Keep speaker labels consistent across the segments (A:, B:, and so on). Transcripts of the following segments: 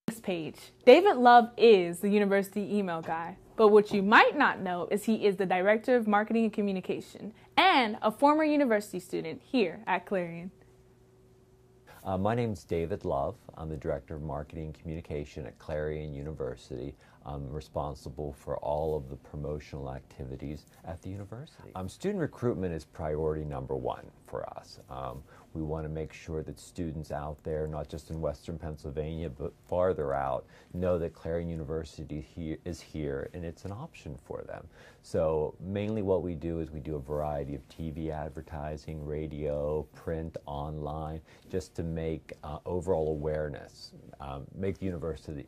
A: This page. David Love is the university email guy, but what you might not know is he is the Director of Marketing and Communication and a former university student here at Clarion.
B: My name's David Love. I'm the Director of Marketing and Communication at Clarion University. I'm responsible for all of the promotional activities at the university. Student recruitment is priority number one for us. We want to make sure that students out there, not just in Western Pennsylvania, but farther out, know that Clarion University is here and it's an option for them. So mainly what we do is we do a variety of TV advertising, radio, print, online, just to make overall awareness, make the university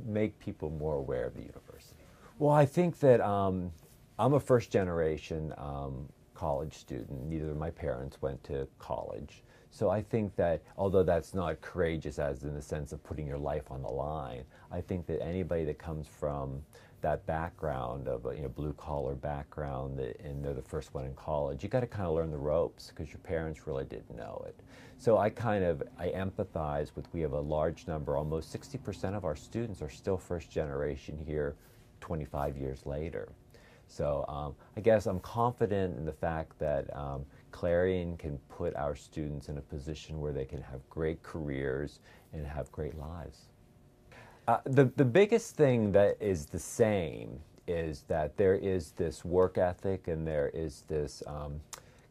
B: make people more aware of the university. Well, I think that I'm a first generation college student. Neither of my parents went to college. So I think that, although that's not courageous as in the sense of putting your life on the line, I think that anybody that comes from that background of a blue collar background and they're the first one in college, you got to kind of learn the ropes because your parents really didn't know it. So I empathize with, we have a large number, almost 60% of our students are still first generation here 25 years later. So I guess I'm confident in the fact that Clarion can put our students in a position where they can have great careers and have great lives. The biggest thing that is the same is that there is this work ethic and there is this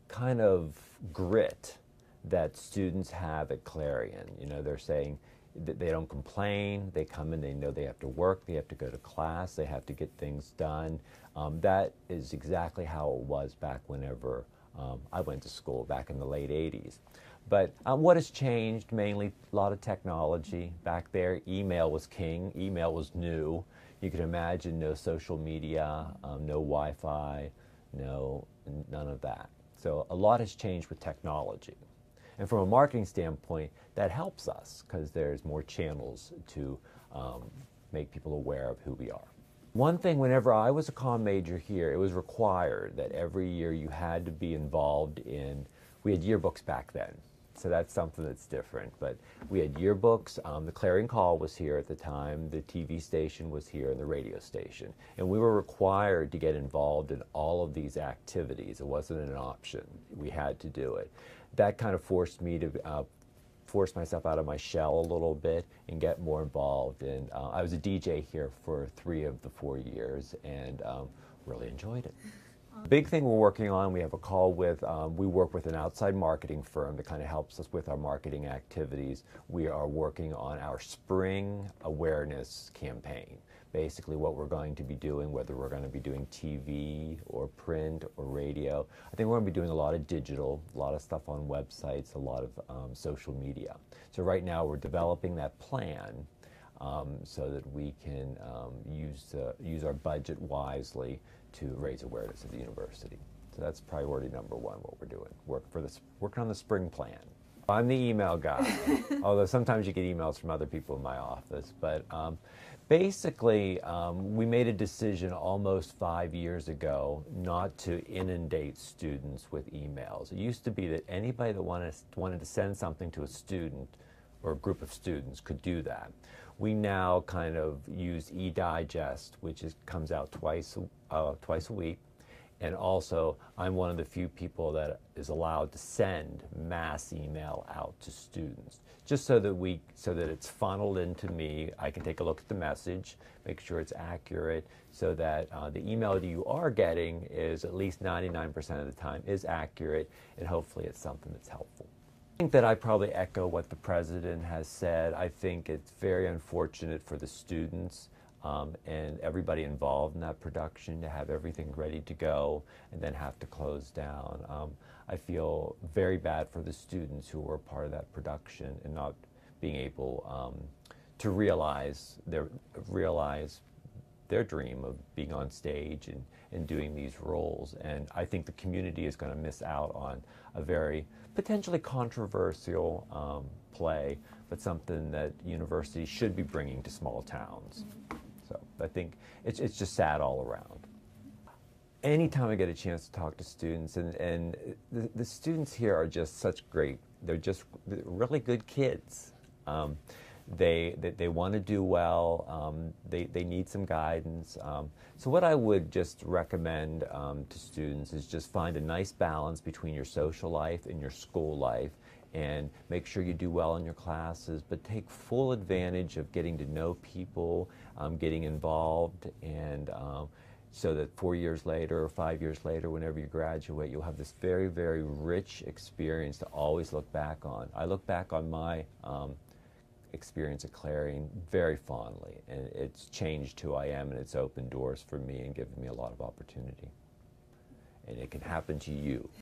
B: kind of grit that students have at Clarion. You know, they're saying that they don't complain, they come in, they know they have to work, they have to go to class, they have to get things done. That is exactly how it was back whenever I went to school back in the late 80s. But what has changed? Mainly a lot of technology. Back there, email was king, email was new. You can imagine no social media, no Wi-Fi, none of that. So a lot has changed with technology. And from a marketing standpoint, that helps us because there's more channels to make people aware of who we are. One thing, whenever I was a comm major here, it was required that every year you had to be involved in, we had yearbooks back then. So that's something that's different. But we had yearbooks. The Clarion Call was here at the time. The TV station was here and the radio station. And we were required to get involved in all of these activities. It wasn't an option. We had to do it. That kind of forced me to force myself out of my shell a little bit and get more involved. And I was a DJ here for 3 of the 4 years and really enjoyed it. Big thing we're working on, we have a call with, we work with an outside marketing firm that kind of helps us with our marketing activities. We are working on our spring awareness campaign. Basically what we're going to be doing, whether we're going to be doing TV or print or radio. I think we're going to be doing a lot of digital, a lot of stuff on websites, a lot of social media. So right now we're developing that plan so that we can use our budget wisely to raise awareness of the university. So that's priority number one, what we're doing, working on the spring plan. I'm the email guy, although sometimes you get emails from other people in my office. But basically, we made a decision almost 5 years ago not to inundate students with emails. It used to be that anybody that wanted to send something to a student or a group of students could do that. We now kind of use eDigest, which comes out twice a week. And also, I'm one of the few people that is allowed to send mass email out to students, just so that it's funneled into me. I can take a look at the message, make sure it's accurate, so that the email that you are getting is at least 99% of the time is accurate, and hopefully it's something that's helpful. I think that I probably echo what the president has said. I think it's very unfortunate for the students and everybody involved in that production to have everything ready to go and then have to close down. I feel very bad for the students who were part of that production and not being able to realize their dream of being on stage and doing these roles. And I think the community is going to miss out on a very potentially controversial play, but something that universities should be bringing to small towns. So I think it's just sad all around. Anytime I get a chance to talk to students, and the students here are just such great, they're really good kids. they want to do well. They need some guidance. So what I would just recommend to students is just find a nice balance between your social life and your school life, and make sure you do well in your classes, but take full advantage of getting to know people, getting involved, and so that 4 years later or 5 years later, whenever you graduate, you'll have this very, very rich experience to always look back on. I look back on my experience at Clarion very fondly, and it's changed who I am, and it's opened doors for me and given me a lot of opportunity. And it can happen to you.